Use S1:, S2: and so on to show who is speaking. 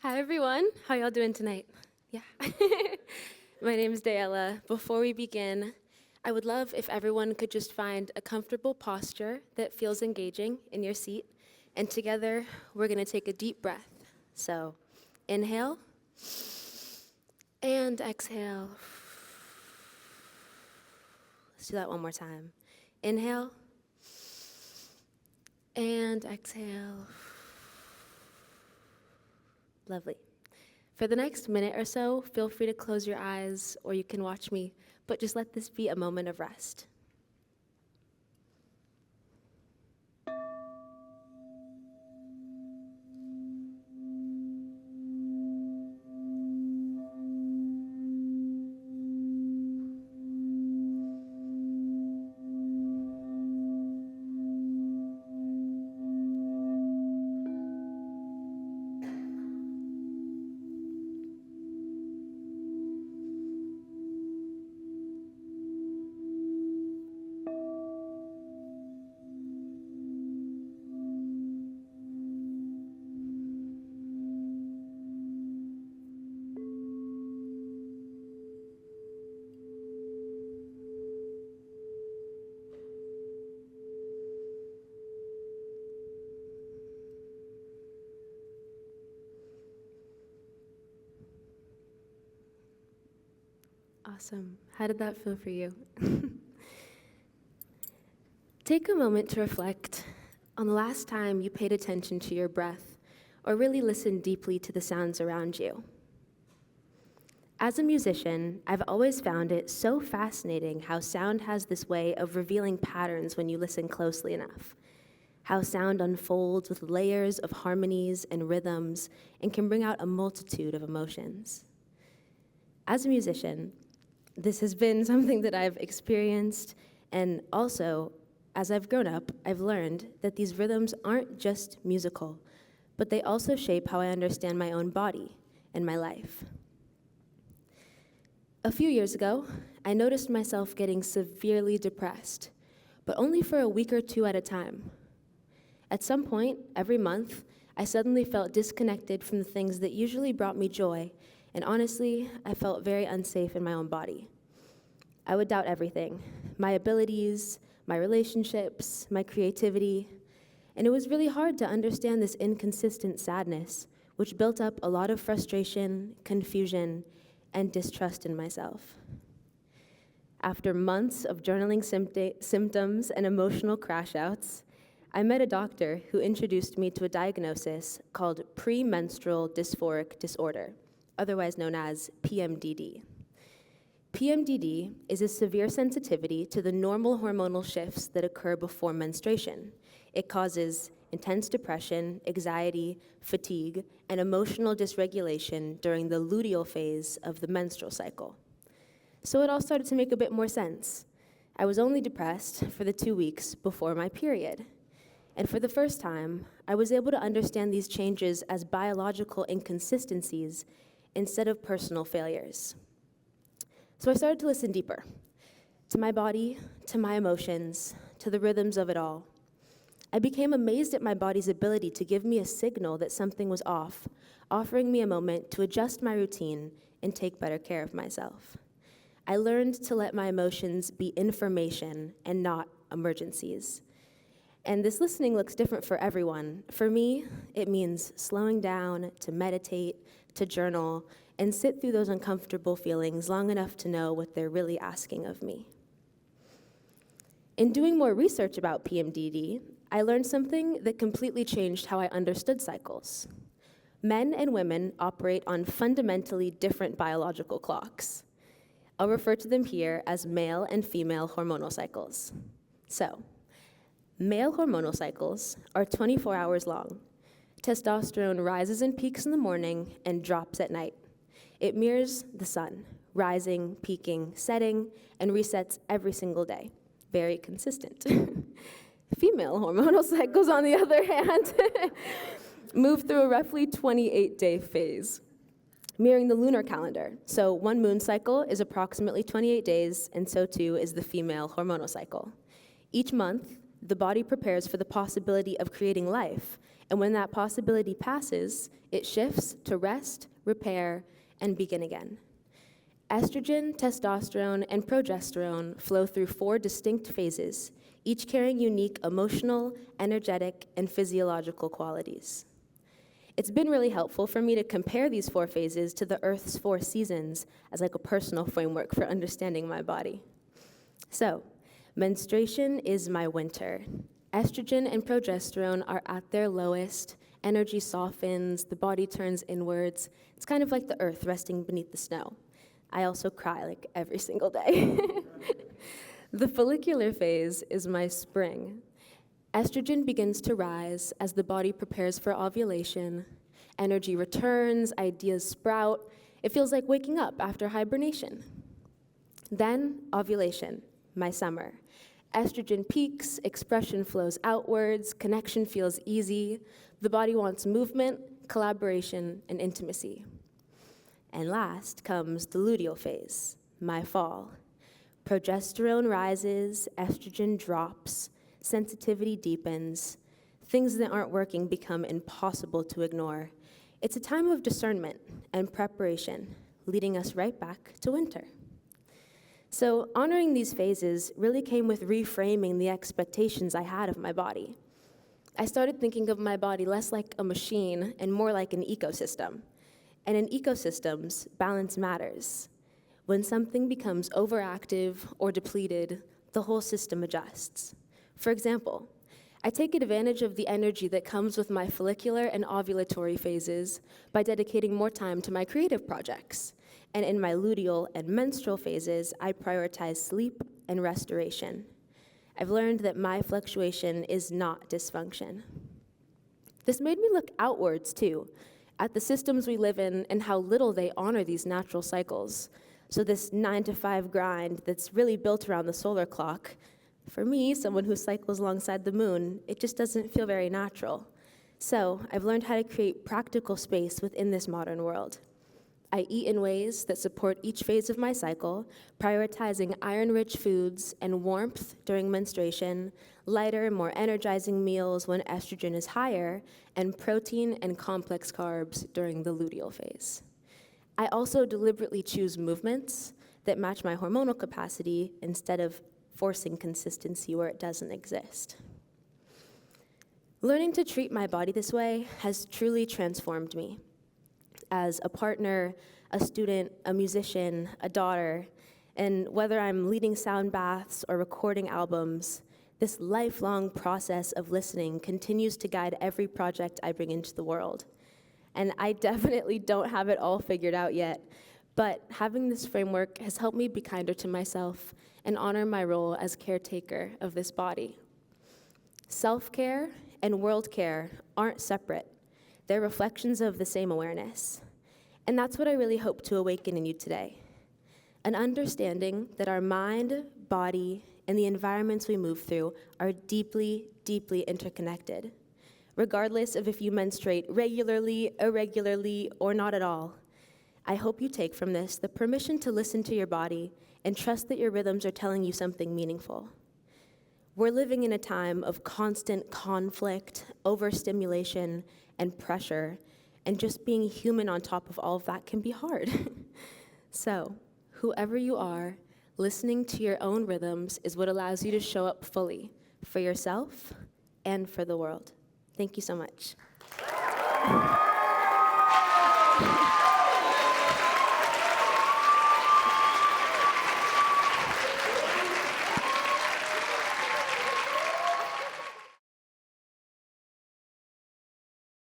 S1: Hi, everyone. How y'all doing tonight? Yeah. My name is Daiela. Before we begin, I would love if everyone could just find a comfortable posture that feels engaging in your seat. And together, we're going to take a deep breath. So, inhale and exhale. Let's do that one more time. Inhale and exhale. Lovely. For the next minute or so, feel free to close your eyes or you can watch me, but just let this be a moment of rest. Awesome. How did that feel for you? Take a moment to reflect on the last time you paid attention to your breath or really listened deeply to the sounds around you. As a musician, I've always found it so fascinating how sound has this way of revealing patterns when you listen closely enough. How sound unfolds with layers of harmonies and rhythms and can bring out a multitude of emotions. As a musician, this has been something that I've experienced, and also, as I've grown up, I've learned that these rhythms aren't just musical, but they also shape how I understand my own body and my life. A few years ago, I noticed myself getting severely depressed, but only for a week or two at a time. At some point, every month, I suddenly felt disconnected from the things that usually brought me joy, and honestly, I felt very unsafe in my own body. I would doubt everything, my abilities, my relationships, my creativity, and it was really hard to understand this inconsistent sadness, which built up a lot of frustration, confusion, and distrust in myself. After months of journaling symptoms and emotional crash-outs, I met a doctor who introduced me to a diagnosis called premenstrual dysphoric disorder, otherwise known as PMDD. PMDD is a severe sensitivity to the normal hormonal shifts that occur before menstruation. It causes intense depression, anxiety, fatigue, and emotional dysregulation during the luteal phase of the menstrual cycle. So it all started to make a bit more sense. I was only depressed for the 2 weeks before my period. And for the first time, I was able to understand these changes as biological inconsistencies instead of personal failures. So I started to listen deeper to my body, to my emotions, to the rhythms of it all. I became amazed at my body's ability to give me a signal that something was off, offering me a moment to adjust my routine and take better care of myself. I learned to let my emotions be information and not emergencies. And this listening looks different for everyone. For me, it means slowing down, to meditate, to journal, and sit through those uncomfortable feelings long enough to know what they're really asking of me. In doing more research about PMDD, I learned something that completely changed how I understood cycles. Men and women operate on fundamentally different biological clocks. I'll refer to them here as male and female hormonal cycles. So, male hormonal cycles are 24 hours long. Testosterone rises and peaks in the morning and drops at night. It mirrors the sun, rising, peaking, setting, and resets every single day. Very consistent. Female hormonal cycles, on the other hand, move through a roughly 28-day phase, mirroring the lunar calendar. So one moon cycle is approximately 28 days, and so too is the female hormonal cycle. Each month, the body prepares for the possibility of creating life, and when that possibility passes, it shifts to rest, repair, and begin again. Estrogen, testosterone, and progesterone flow through 4 distinct phases, each carrying unique emotional, energetic, and physiological qualities. It's been really helpful for me to compare these 4 phases to the Earth's 4 seasons as like a personal framework for understanding my body. So, menstruation is my winter. Estrogen and progesterone are at their lowest, energy softens, the body turns inwards. It's kind of like the Earth resting beneath the snow. I also cry like every single day. The follicular phase is my spring. Estrogen begins to rise as the body prepares for ovulation. Energy returns, ideas sprout. It feels like waking up after hibernation. Then ovulation, my summer. Estrogen peaks, expression flows outwards, connection feels easy. The body wants movement, collaboration, and intimacy. And last comes the luteal phase, my fall. Progesterone rises, estrogen drops, sensitivity deepens. Things that aren't working become impossible to ignore. It's a time of discernment and preparation, leading us right back to winter. So honoring these phases really came with reframing the expectations I had of my body. I started thinking of my body less like a machine and more like an ecosystem. And in ecosystems, balance matters. When something becomes overactive or depleted, the whole system adjusts. For example, I take advantage of the energy that comes with my follicular and ovulatory phases by dedicating more time to my creative projects. And in my luteal and menstrual phases, I prioritize sleep and restoration. I've learned that my fluctuation is not dysfunction. This made me look outwards, too, at the systems we live in and how little they honor these natural cycles. So this 9-to-5 grind that's really built around the solar clock, for me, someone who cycles alongside the moon, it just doesn't feel very natural. So I've learned how to create practical space within this modern world. I eat in ways that support each phase of my cycle, prioritizing iron-rich foods and warmth during menstruation, lighter, more energizing meals when estrogen is higher, and protein and complex carbs during the luteal phase. I also deliberately choose movements that match my hormonal capacity instead of forcing consistency where it doesn't exist. Learning to treat my body this way has truly transformed me. As a partner, a student, a musician, a daughter, and whether I'm leading sound baths or recording albums, this lifelong process of listening continues to guide every project I bring into the world. And I definitely don't have it all figured out yet, but having this framework has helped me be kinder to myself and honor my role as caretaker of this body. Self-care and world care aren't separate. They're reflections of the same awareness. And that's what I really hope to awaken in you today. An understanding that our mind, body, and the environments we move through are deeply, deeply interconnected. Regardless of if you menstruate regularly, irregularly, or not at all, I hope you take from this the permission to listen to your body and trust that your rhythms are telling you something meaningful. We're living in a time of constant conflict, overstimulation, and pressure, and just being human on top of all of that can be hard. So, whoever you are, listening to your own rhythms is what allows you to show up fully for yourself and for the world. Thank you so much.